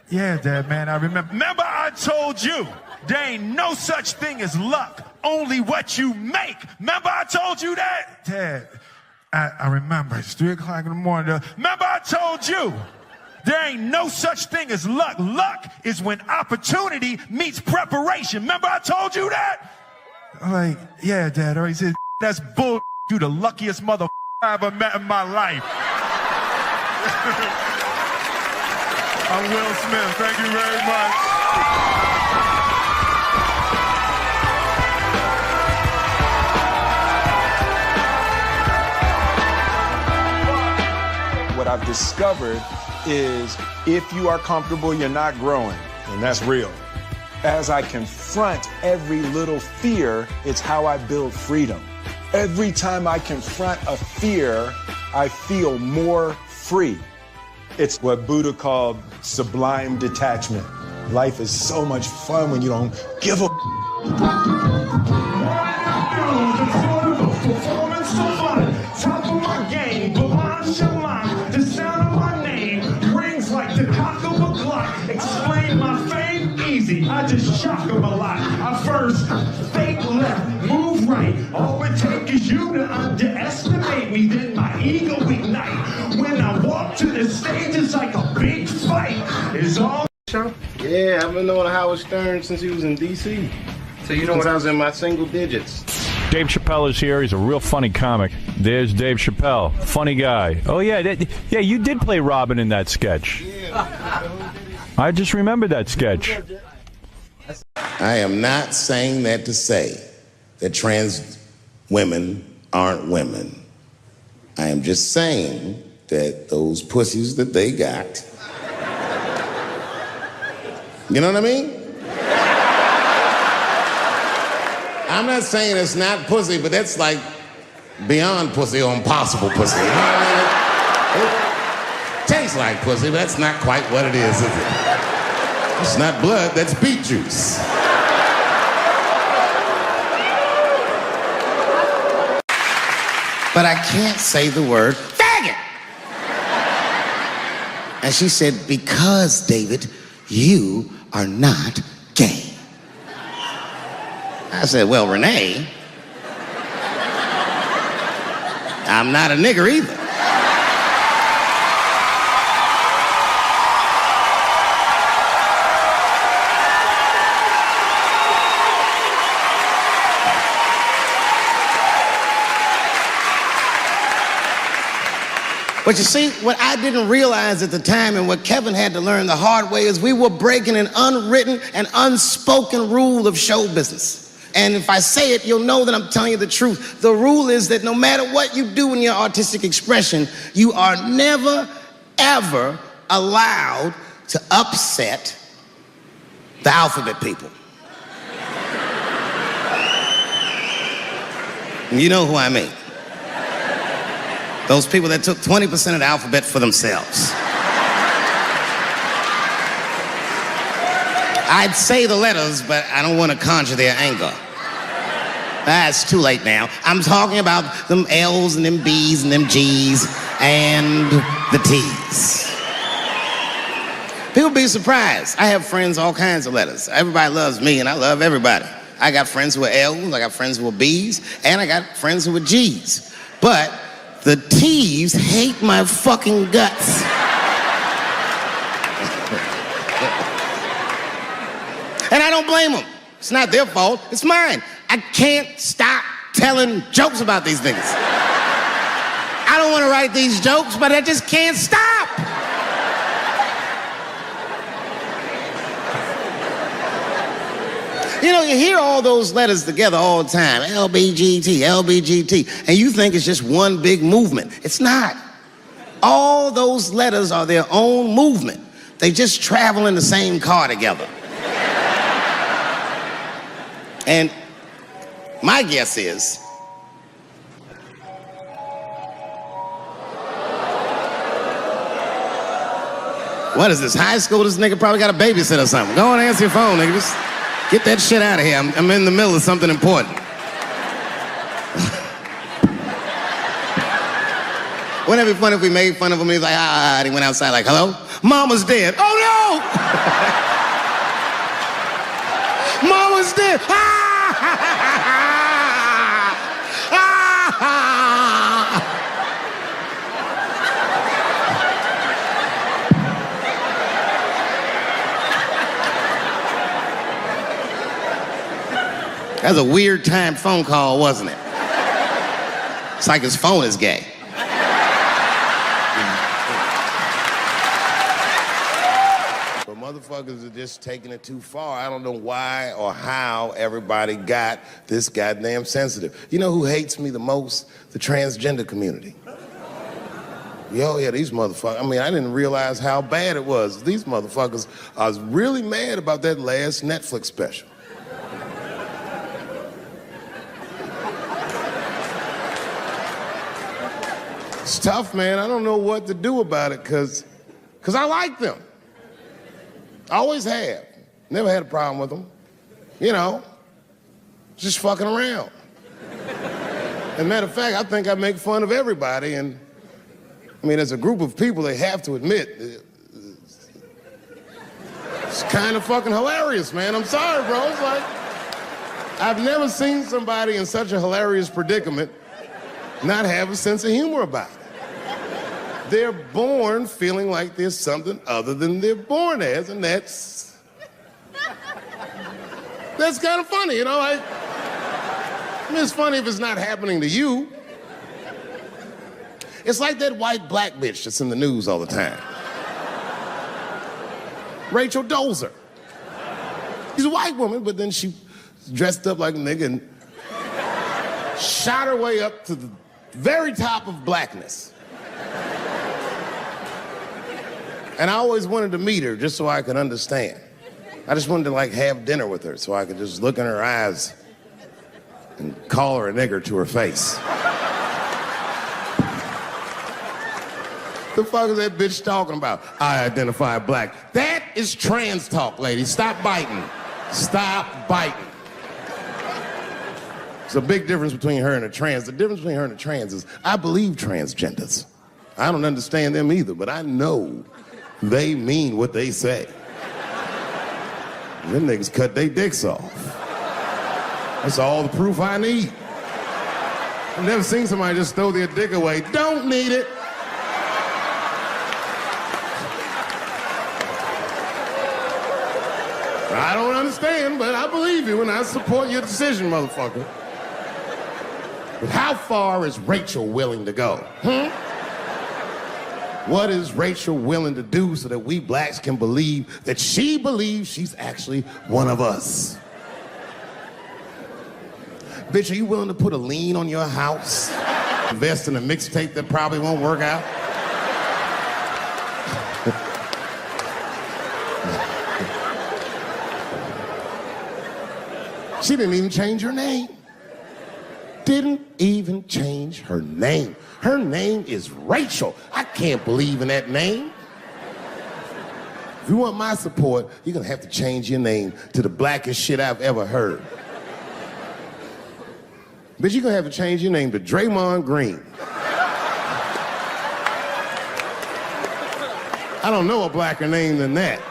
yeah, Dad, man, I remember. Remember I told you there ain't no such thing as luck, only what you make. Remember I told you that? Dad, I remember. It's 3 o'clock in the morning. Remember I told you there ain't no such thing as luck. Luck is when opportunity meets preparation. Remember I told you that? I'm like, yeah, Dad. Or he said, that's bull. You the luckiest mother I ever met in my life. I'm Will Smith. Thank you very much. What I've discovered is if you are comfortable, you're not growing, and that's real. As I confront every little fear, it's how I build freedom. Every time I confront a fear, I feel more free. It's what Buddha called sublime detachment. Life is so much fun when you don't give a top of my game, Balan Shalan, the sound of my name rings like the cock of a Glock. Explain my fame easy, I just shock them a lot. I first fake left, move right. All it takes is you to underestimate me, then my ego ignite. When I walk to the stage, it's like a big fight. It's all. Yeah, I've been knowing Howard Stern since he was in D.C. So you know when I was in my single digits. Dave Chappelle is here. He's a real funny comic. There's Dave Chappelle. Funny guy. Oh, yeah. Yeah, you did play Robin in that sketch. I just remembered that sketch. I am not saying that to say that trans women aren't women. I am just saying that those pussies that they got, you know what I mean? I'm not saying it's not pussy, but that's like beyond pussy or impossible pussy. You know what I mean? It tastes like pussy, but that's not quite what it is it? It's not blood, that's beet juice. But I can't say the word faggot. And she said, because, David, you are not gay. I said, well, Renee, I'm not a nigger either. But you see, what I didn't realize at the time and what Kevin had to learn the hard way is we were breaking an unwritten and unspoken rule of show business. And if I say it, you'll know that I'm telling you the truth. The rule is that no matter what you do in your artistic expression, you are never, ever allowed to upset the alphabet people. You know who I mean. Those people that took 20% of the alphabet for themselves. I'd say the letters, but I don't want to conjure their anger. It's too late now. I'm talking about them L's and them B's and them G's and the T's. People be surprised. I have friends, all kinds of letters. Everybody loves me, and I love everybody. I got friends who are L's, I got friends who are B's, and I got friends who are G's. But the T's hate my fucking guts. And I don't blame them. It's not their fault, it's mine. I can't stop telling jokes about these things. I don't want to write these jokes, but I just can't stop. You know, you hear all those letters together all the time, LBGT, LBGT, and you think it's just one big movement. It's not. All those letters are their own movement. They just travel in the same car together. And my guess is, what is this, high school? This nigga probably got a babysitter or something. Go on and answer your phone, nigga. Just get that shit out of here. I'm in the middle of something important. Wouldn't it be funny if we made fun of him? He's like, and he went outside like, hello? Mama's dead. Oh no! Mama's dead. That was a weird timed phone call, wasn't it? It's like his phone is gay. But motherfuckers are just taking it too far. I don't know why or how everybody got this goddamn sensitive. You know who hates me the most? The transgender community. Yo, yeah, these motherfuckers. I mean, I didn't realize how bad it was. These motherfuckers, I was really mad about that last Netflix special. It's tough, man. I don't know what to do about it because I like them. I always have. Never had a problem with them. You know, just fucking around. As a matter of fact, I think I make fun of everybody. And I mean, as a group of people, they have to admit, it's kind of fucking hilarious, man. I'm sorry, bro. It's like, I've never seen somebody in such a hilarious predicament not have a sense of humor about it. They're born feeling like there's something other than they're born as, and that's kind of funny, you know? I mean, it's funny if it's not happening to you. It's like that white black bitch that's in the news all the time. Rachel Dolezal. She's a white woman, but then she dressed up like a nigga and shot her way up to the very top of blackness. And I always wanted to meet her just so I could understand. I just wanted to like have dinner with her so I could just look in her eyes and call her a nigger to her face. The fuck is that bitch talking about? I identify black. That is trans talk, lady. Stop biting. Stop biting. There's a big difference between her and a trans. The difference between her and a trans is I believe transgenders. I don't understand them either, but I know they mean what they say. Them niggas cut their dicks off. That's all the proof I need. I've never seen somebody just throw their dick away. Don't need it. I don't understand, but I believe you and I support your decision, motherfucker. But how far is Rachel willing to go? What is Rachel willing to do so that we blacks can believe that she believes she's actually one of us? Bitch, are you willing to put a lien on your house? Invest in a mixtape that probably won't work out? She didn't even change her name. didn't even change her name. Her name is Rachel. I can't believe in that name. If you want my support, you're gonna have to change your name to the blackest shit I've ever heard. But you're gonna have to change your name to Draymond Green. I don't know a blacker name than that.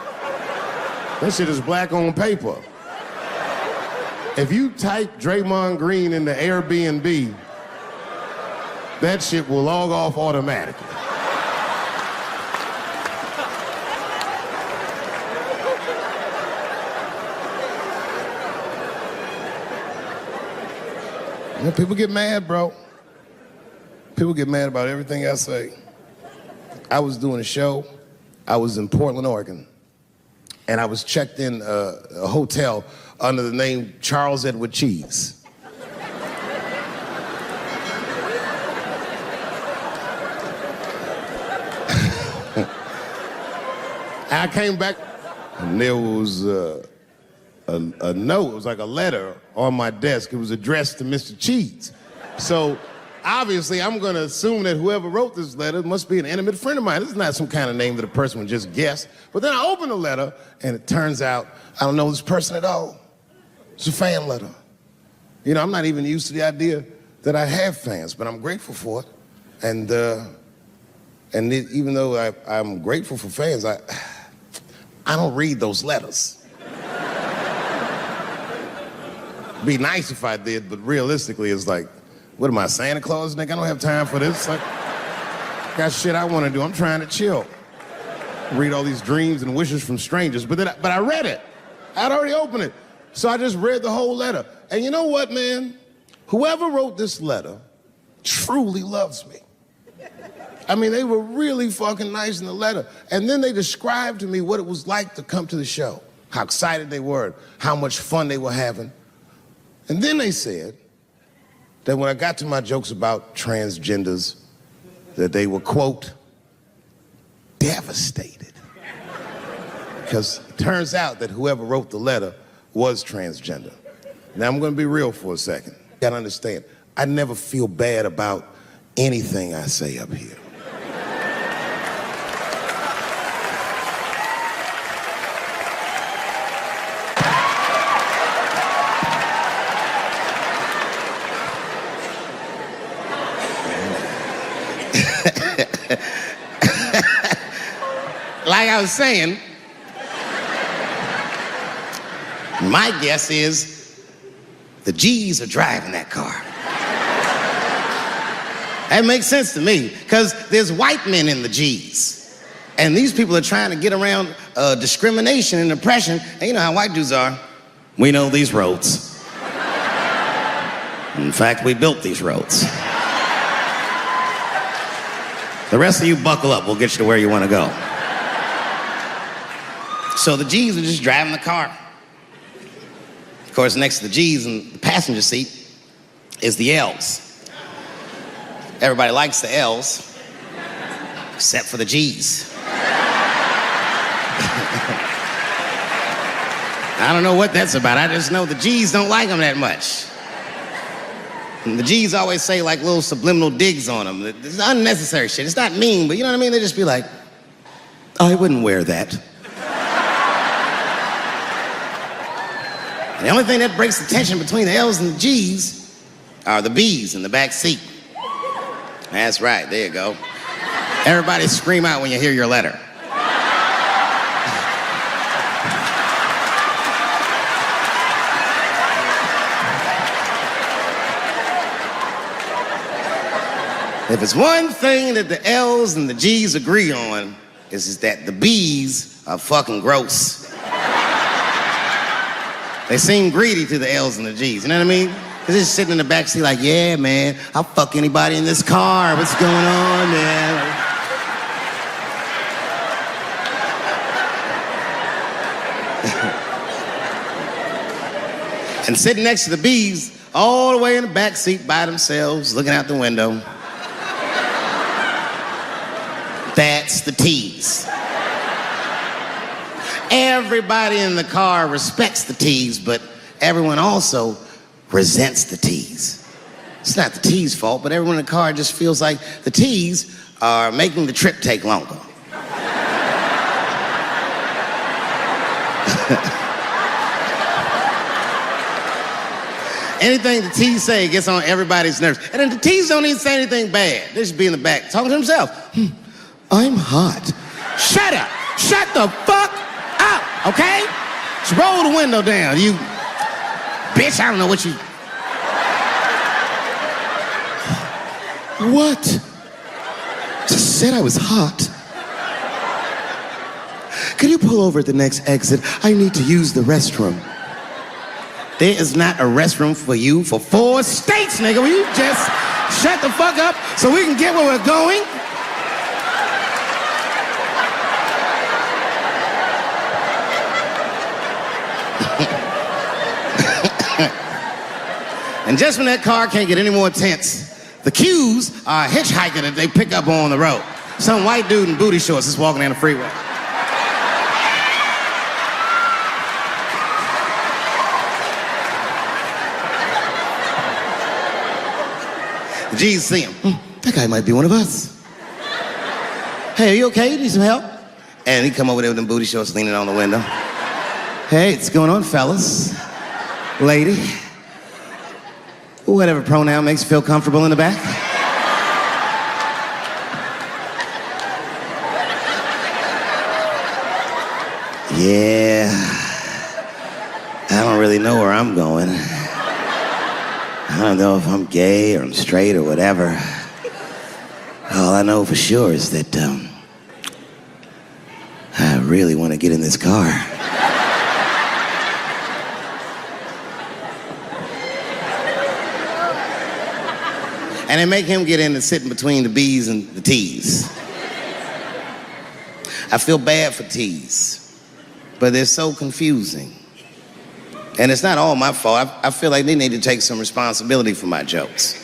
That shit is black on paper. If you type Draymond Green into Airbnb, that shit will log off automatically. You know, people get mad, bro. People get mad about everything I say. I was doing a show. I was in Portland, Oregon, and I was checked in a hotel under the name Charles Edward Cheese. I came back, and there was a note. It was like a letter on my desk. It was addressed to Mr. Cheese. So obviously, I'm going to assume that whoever wrote this letter must be an intimate friend of mine. This is not some kind of name that a person would just guess. But then I open the letter, and it turns out I don't know this person at all. It's a fan letter. You know, I'm not even used to the idea that I have fans, but I'm grateful for it. And even though I'm grateful for fans, I don't read those letters. Be nice if I did, but realistically, it's like, what am I, Santa Claus, nigga? I don't have time for this. Like, got shit I want to do. I'm trying to chill. Read all these dreams and wishes from strangers. But I read it. I'd already opened it. So I just read the whole letter. And you know what, man? Whoever wrote this letter truly loves me. I mean, they were really fucking nice in the letter. And then they described to me what it was like to come to the show, how excited they were, how much fun they were having. And then they said that when I got to my jokes about transgenders, that they were, quote, devastated. Because it turns out that whoever wrote the letter was transgender. Now, I'm going to be real for a second. You got to understand, I never feel bad about anything I say up here. Like I was saying, my guess is the G's are driving that car. That makes sense to me, because there's white men in the G's. And these people are trying to get around discrimination and oppression. And you know how white dudes are. We know these roads. In fact, we built these roads. The rest of you buckle up. We'll get you to where you want to go. So the G's are just driving the car. Of course, next to the G's in the passenger seat is the L's. Everybody likes the L's, except for the G's. I don't know what that's about. I just know the G's don't like them that much. And the G's always say like little subliminal digs on them. It's unnecessary shit. It's not mean, but you know what I mean? They just be like, I wouldn't wear that. And the only thing that breaks the tension between the L's and the G's are the B's in the back seat. That's right, there you go. Everybody scream out when you hear your letter. If it's one thing that the L's and the G's agree on, is that the B's are fucking gross. They seem greedy to the L's and the G's, you know what I mean? They're just sitting in the back seat like, yeah, man, I'll fuck anybody in this car. What's going on, man? And sitting next to the B's, all the way in the back seat by themselves, looking out the window. That's the T's. Everybody in the car respects the T's, but everyone also resents the T's. It's not the T's fault, but everyone in the car just feels like the T's are making the trip take longer. Anything the T's say gets on everybody's nerves. And then the T's don't even say anything bad. They just be in the back talking to themselves. I'm hot. Shut up. Shut the fuck up, okay? Just roll the window down, you bitch. I don't know what you... What? Just said I was hot. Could you pull over at the next exit? I need to use the restroom. There is not a restroom for you for 4 states, nigga. Will you just shut the fuck up so we can get where we're going? And just when that car can't get any more tense, the cues are a hitchhiker that they pick up on the road. Some white dude in booty shorts is walking down the freeway. The G's see him. That guy might be one of us. Hey, are you okay? Need some help? And he come over there with them booty shorts leaning on the window. Hey, what's going on, fellas? Lady? Whatever pronoun makes you feel comfortable in the back. Yeah. I don't really know where I'm going. I don't know if I'm gay or I'm straight or whatever. All I know for sure is that I really want to get in this car. And they make him get in and sit in between the B's and the T's. I feel bad for T's, but they're so confusing. And it's not all my fault. I feel like they need to take some responsibility for my jokes.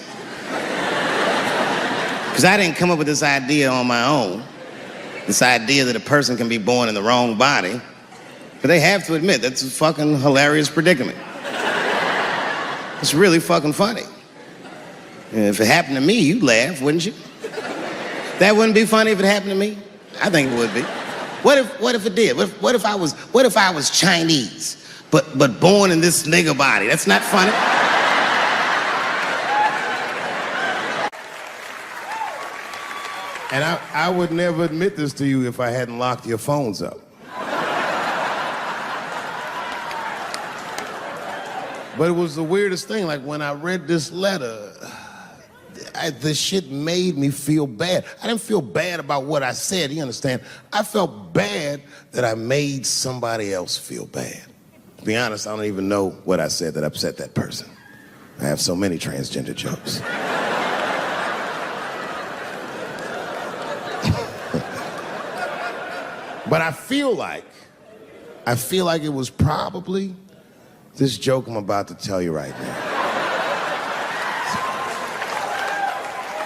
Because I didn't come up with this idea on my own. This idea that a person can be born in the wrong body. But they have to admit, that's a fucking hilarious predicament. It's really fucking funny. If it happened to me, you'd laugh, wouldn't you? That wouldn't be funny if it happened to me? I think it would be. What if it did? What if I was Chinese, but born in this nigga body? That's not funny. And I would never admit this to you if I hadn't locked your phones up. But it was the weirdest thing. Like when I read this letter, this shit made me feel bad. I didn't feel bad about what I said, you understand? I felt bad that I made somebody else feel bad. To be honest, I don't even know what I said that upset that person. I have so many transgender jokes. But I feel like it was probably this joke I'm about to tell you right now.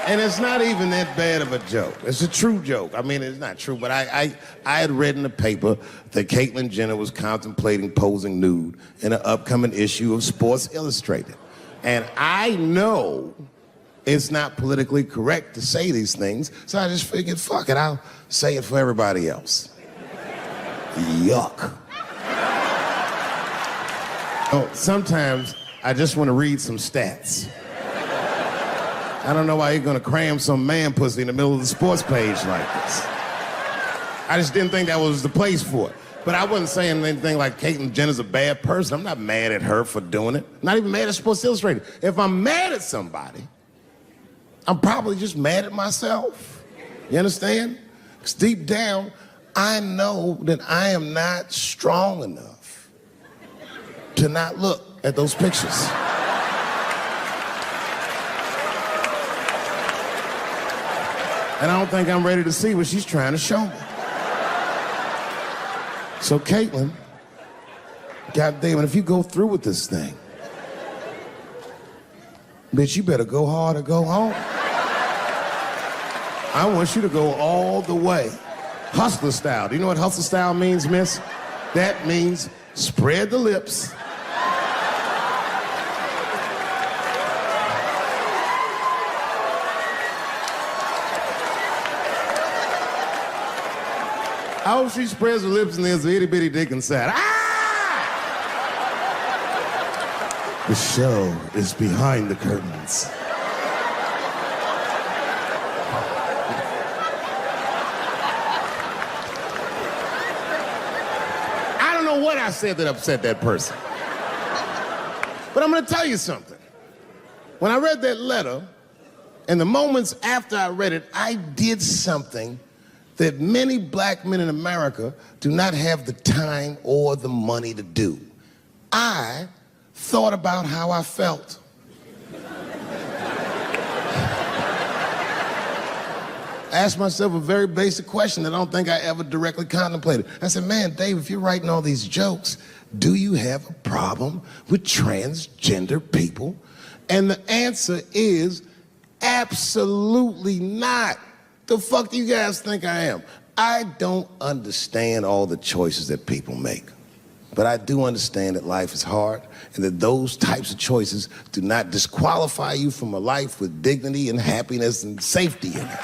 And it's not even that bad of a joke. It's a true joke. I mean, it's not true, but I had read in the paper that Caitlyn Jenner was contemplating posing nude in an upcoming issue of Sports Illustrated. And I know it's not politically correct to say these things, so I just figured, fuck it, I'll say it for everybody else. Yuck. Oh, sometimes I just want to read some stats. I don't know why you're gonna cram some man pussy in the middle of the sports page like this. I just didn't think that was the place for it. But I wasn't saying anything like Caitlyn Jenner's a bad person. I'm not mad at her for doing it. Not even mad at Sports Illustrated. If I'm mad at somebody, I'm probably just mad at myself. You understand? Because deep down, I know that I am not strong enough to not look at those pictures. And I don't think I'm ready to see what she's trying to show me. So Caitlyn, goddamn it, if you go through with this thing, bitch, you better go hard or go home. I want you to go all the way. Hustler style. Do you know what hustler style means, miss? That means spread the lips. I hope she spreads her lips and there's an itty bitty dick inside. Ah! The show is behind the curtains. I don't know what I said that upset that person. But I'm gonna tell you something. When I read that letter, and the moments after I read it, I did something that many black men in America do not have the time or the money to do. I thought about how I felt. I asked myself a very basic question that I don't think I ever directly contemplated. I said, man, Dave, if you're writing all these jokes, do you have a problem with transgender people? And the answer is absolutely not. The fuck do you guys think I am? I don't understand all the choices that people make. But I do understand that life is hard and that those types of choices do not disqualify you from a life with dignity and happiness and safety in it.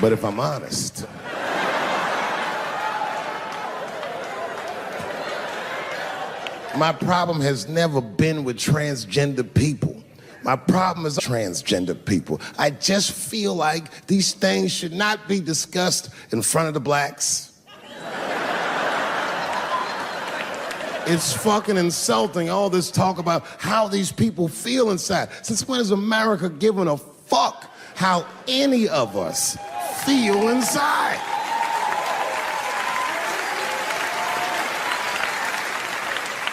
But if I'm honest, my problem has never been with transgender people. My problem is transgender people. I just feel like these things should not be discussed in front of the blacks. It's fucking insulting, all this talk about how these people feel inside. Since when has America given a fuck how any of us feel inside?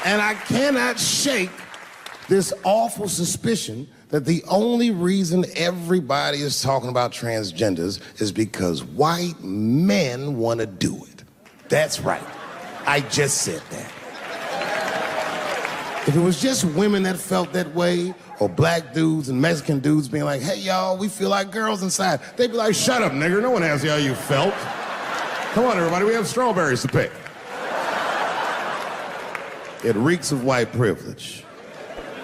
And I cannot shake this awful suspicion that the only reason everybody is talking about transgenders is because white men want to do it. That's right. I just said that. If it was just women that felt that way, or black dudes and Mexican dudes being like, hey, y'all, we feel like girls inside, they'd be like, shut up, nigger. No one asked you how you felt. Come on, everybody, we have strawberries to pick. It reeks of white privilege.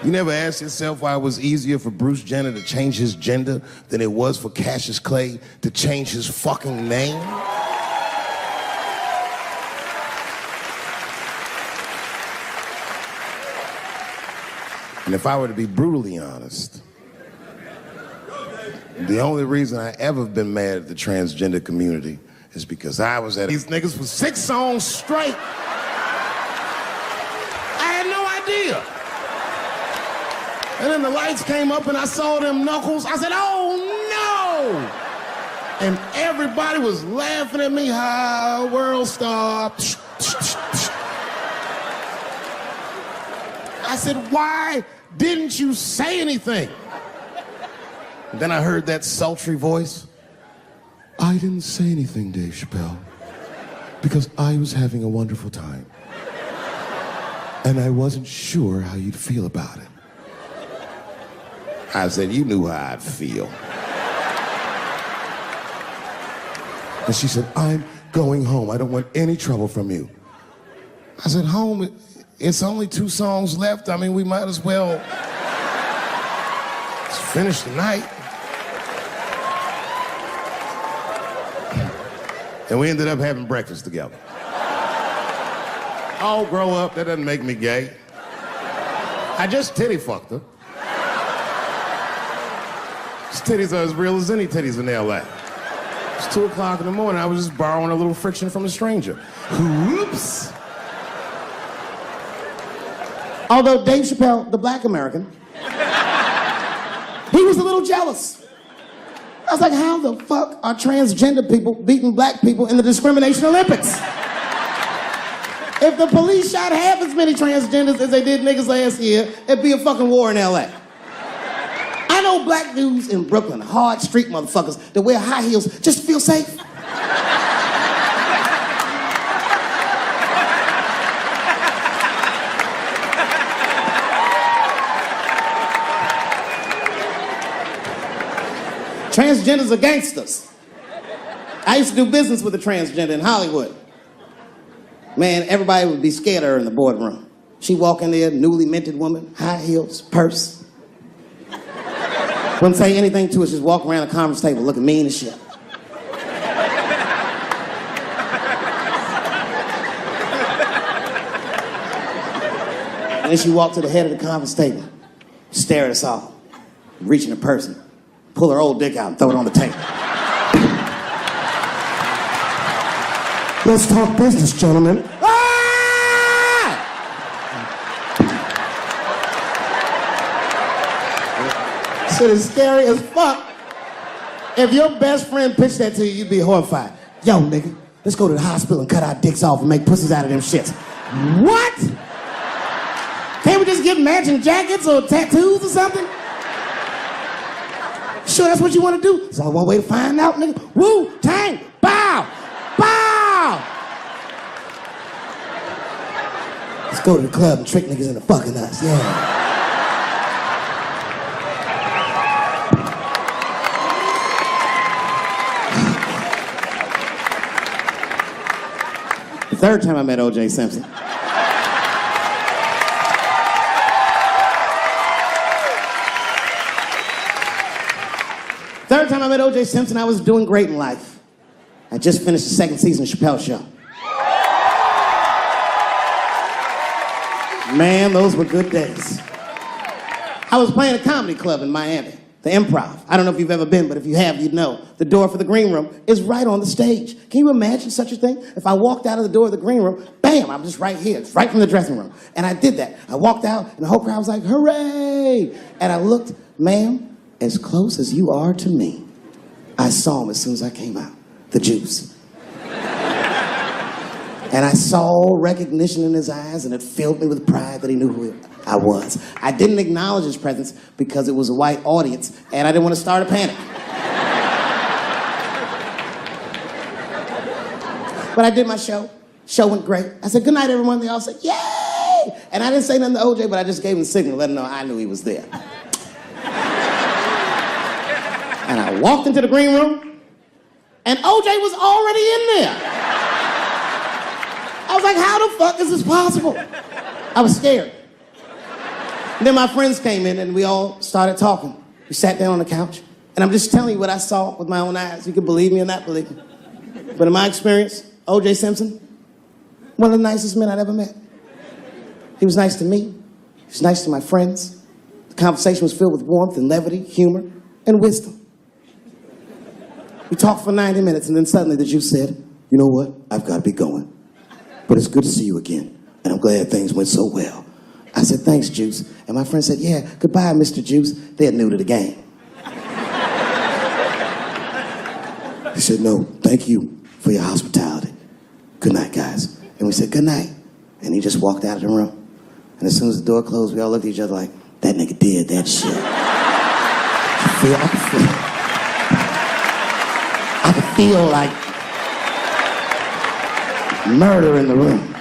You never asked yourself why it was easier for Bruce Jenner to change his gender than it was for Cassius Clay to change his fucking name? And if I were to be brutally honest, the only reason I ever been mad at the transgender community is because I was at these niggas for 6 songs straight. I had no idea. And then the lights came up and I saw them knuckles. I said, oh no! And everybody was laughing at me. Hi, world star. I said, why didn't you say anything? And then I heard that sultry voice. I didn't say anything, Dave Chappelle, because I was having a wonderful time. And I wasn't sure how you'd feel about it. I said, you knew how I'd feel. And she said, I'm going home. I don't want any trouble from you. I said, home? It's only 2 songs left. I mean, we might as well finish the night. And we ended up having breakfast together. Oh, grow up. That doesn't make me gay. I just titty fucked her. His titties are as real as any titties in L.A. It's 2 o'clock in the morning. I was just borrowing a little friction from a stranger. Whoops. Although Dave Chappelle, the black American, he was a little jealous. I was like, how the fuck are transgender people beating black people in the discrimination Olympics? If the police shot half as many transgenders as they did niggas last year, it'd be a fucking war in LA. I know black dudes in Brooklyn, hard street motherfuckers that wear high heels just to feel safe. Transgenders are gangsters. I used to do business with a transgender in Hollywood. Man, everybody would be scared of her in the boardroom. She walk in there, newly minted woman, high heels, purse. Wouldn't say anything to us, just walk around the conference table looking mean as shit. And then she walked to the head of the conference table, stare at us all, reach in her purse, and pull her old dick out and throw it on the table. Let's talk business, gentlemen. Shit is scary as fuck. If your best friend pitched that to you, you'd be horrified. Yo, nigga, let's go to the hospital and cut our dicks off and make pussies out of them shits. What? Can't we just get matching jackets or tattoos or something? Sure, that's what you want to do? There's only one way to find out, nigga. Wu-Tang, bow, bow. Let's go to the club and trick niggas into fucking us, yeah. The third time I met O.J. Simpson. Third time I met O.J. Simpson, I was doing great in life. I just finished the second season of Chappelle Show. Man, those were good days. I was playing a comedy club in Miami, the Improv. I don't know if you've ever been, but if you have, you'd know. The door for the green room is right on the stage. Can you imagine such a thing? If I walked out of the door of the green room, bam, I'm just right here. It's right from the dressing room. And I did that. I walked out, and the whole crowd was like, hooray! And I looked, ma'am, as close as you are to me, I saw him as soon as I came out, the juice. And I saw recognition in his eyes, and it filled me with pride that he knew who I was. I didn't acknowledge his presence because it was a white audience, and I didn't want to start a panic. But I did my show. Show went great. I said, good night, everyone. They all said, yay! And I didn't say nothing to OJ, but I just gave him the signal, let him know I knew he was there. And I walked into the green room, and OJ was already in there. I was like, how the fuck is this possible? I was scared. And then my friends came in, and we all started talking. We sat down on the couch, and I'm just telling you what I saw with my own eyes. You can believe me or not believe me. But in my experience, O.J. Simpson, one of the nicest men I'd ever met. He was nice to me. He was nice to my friends. The conversation was filled with warmth and levity, humor, and wisdom. We talked for 90 minutes, and then suddenly the Juice said, you know what? I've got to be going. But it's good to see you again, and I'm glad things went so well. I said, thanks, Juice. And my friend said, yeah, goodbye, Mr. Juice. They're new to the game. He said, no, thank you for your hospitality. Good night, guys. And we said, good night. And he just walked out of the room. And as soon as the door closed, we all looked at each other like, that nigga did that shit. I could feel like murder in the room.